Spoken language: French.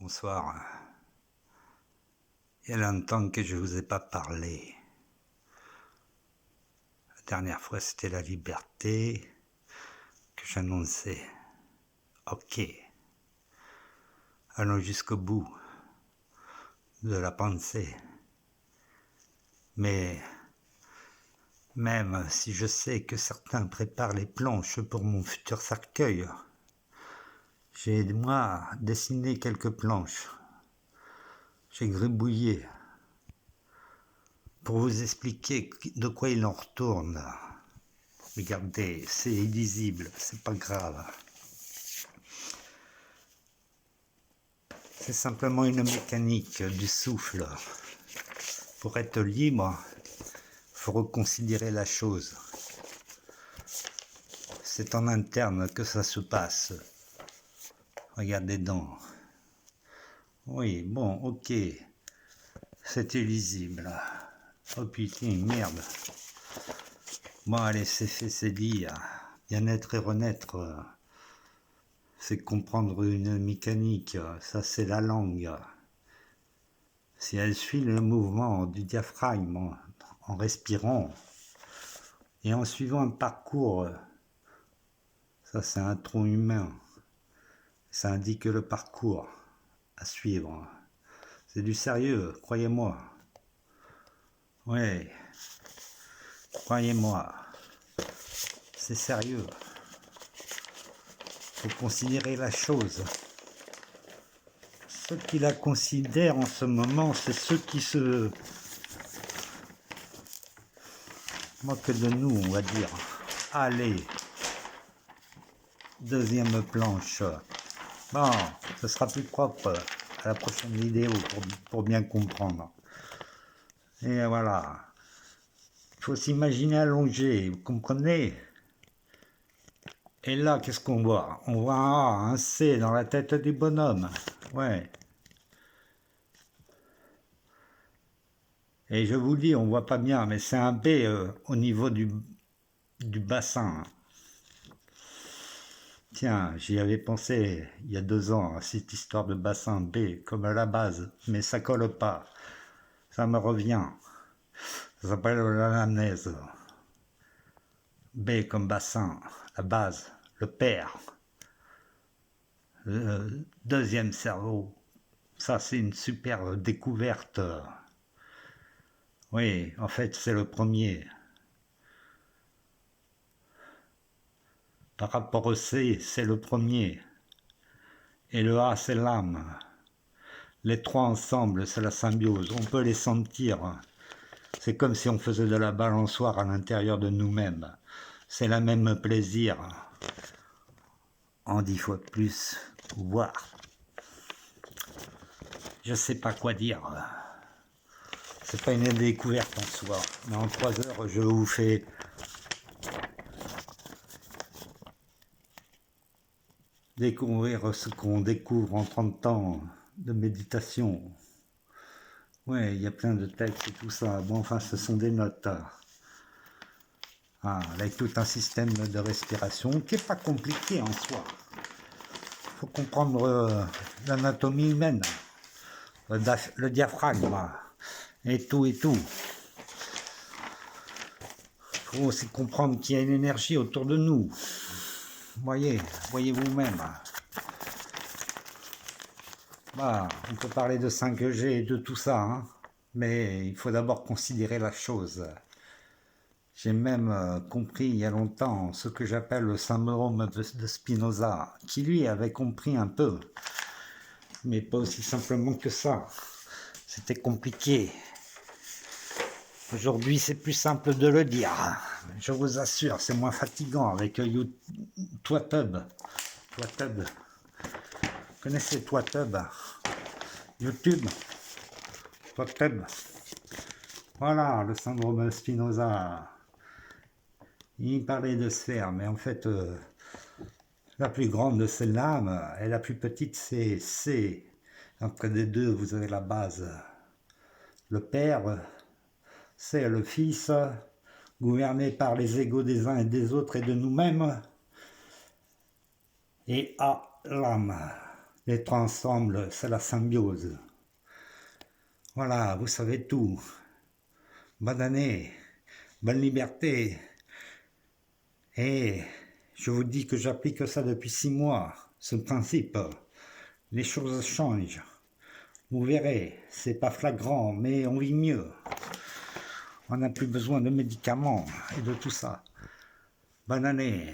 Bonsoir. Il y a longtemps que je ne vous ai pas parlé. La dernière fois, c'était la liberté que j'annonçais. Ok. Allons jusqu'au bout de la pensée. Mais même si je sais que certains préparent les planches pour mon futur cercueil, j'ai moi dessiné quelques planches. J'ai gribouillé pour vous expliquer de quoi il en retourne. Regardez, c'est illisible, c'est pas grave. C'est simplement une mécanique du souffle. Pour être libre, il faut reconsidérer la chose. C'est en interne que ça se passe. Regardez donc. Oui, bon, ok. C'est illisible. Oh putain, merde. Bon, allez, c'est fait, c'est dit. Bien être et renaître, c'est comprendre une mécanique. Ça, c'est la langue. Si elle suit le mouvement du diaphragme en respirant et en suivant un parcours, ça c'est un tronc humain, ça indique le parcours à suivre. C'est du sérieux, croyez-moi. Ouais, croyez-moi, c'est sérieux. Faut considérer la chose. Ceux qui la considèrent en ce moment, c'est ceux qui se moquent de nous, on va dire. Allez, deuxième planche. Bon, ce sera plus propre à la prochaine vidéo pour bien comprendre. Et voilà. Il faut s'imaginer allongé, vous comprenez? Et là, qu'est-ce qu'on voit? On voit un A, un C dans la tête du bonhomme. Ouais. Et je vous dis, on voit pas bien, mais c'est un B au niveau du bassin. Tiens, j'y avais pensé il y a 2 ans, à cette histoire de bassin B, comme à la base, mais ça colle pas. Ça me revient. Ça s'appelle l'anamnèse. B comme bassin, la base, le père. Le deuxième cerveau. Ça, c'est une super découverte. Oui, en fait, c'est le premier. Par rapport au C, c'est le premier. Et le A, c'est l'âme. Les trois ensemble, c'est la symbiose. On peut les sentir. C'est comme si on faisait de la balançoire à l'intérieur de nous-mêmes. C'est le même plaisir. En 10 fois plus, voire. Je sais pas quoi dire. C'est pas une découverte en soi. Mais en 3 heures, je vous fais découvrir ce qu'on découvre en 30 ans de méditation. Ouais, il y a plein de textes et tout ça. Bon, enfin, ce sont des notes. Avec tout un système de respiration qui n'est pas compliqué en soi. Il faut comprendre l'anatomie humaine, le diaphragme, et tout et tout. Il faut aussi comprendre qu'il y a une énergie autour de nous. Voyez vous-même. Bah, on peut parler de 5G et de tout ça, hein, mais il faut d'abord considérer la chose. J'ai même compris il y a longtemps ce que j'appelle le syndrome de Spinoza, qui lui avait compris un peu, mais pas aussi simplement que ça. C'était compliqué. Aujourd'hui, c'est plus simple de le dire. Je vous assure, c'est moins fatigant avec ToiTub. ToiTub. Vous connaissez ToiTub? YouTube? ToiTub. Voilà, le syndrome de Spinoza. Il parlait de sphère, mais en fait, la plus grande c'est l'âme, et la plus petite c'est C. Entre les deux, vous avez la base. Le Père, c'est le Fils, gouverné par les égos des uns et des autres et de nous-mêmes, et A, l'âme. Les trois ensemble, c'est la symbiose. Voilà, vous savez tout. Bonne année, bonne liberté. Et je vous dis que j'applique ça depuis 6 mois, ce principe. Les choses changent. Vous verrez, c'est pas flagrant, mais on vit mieux. On n'a plus besoin de médicaments et de tout ça. Bonne année.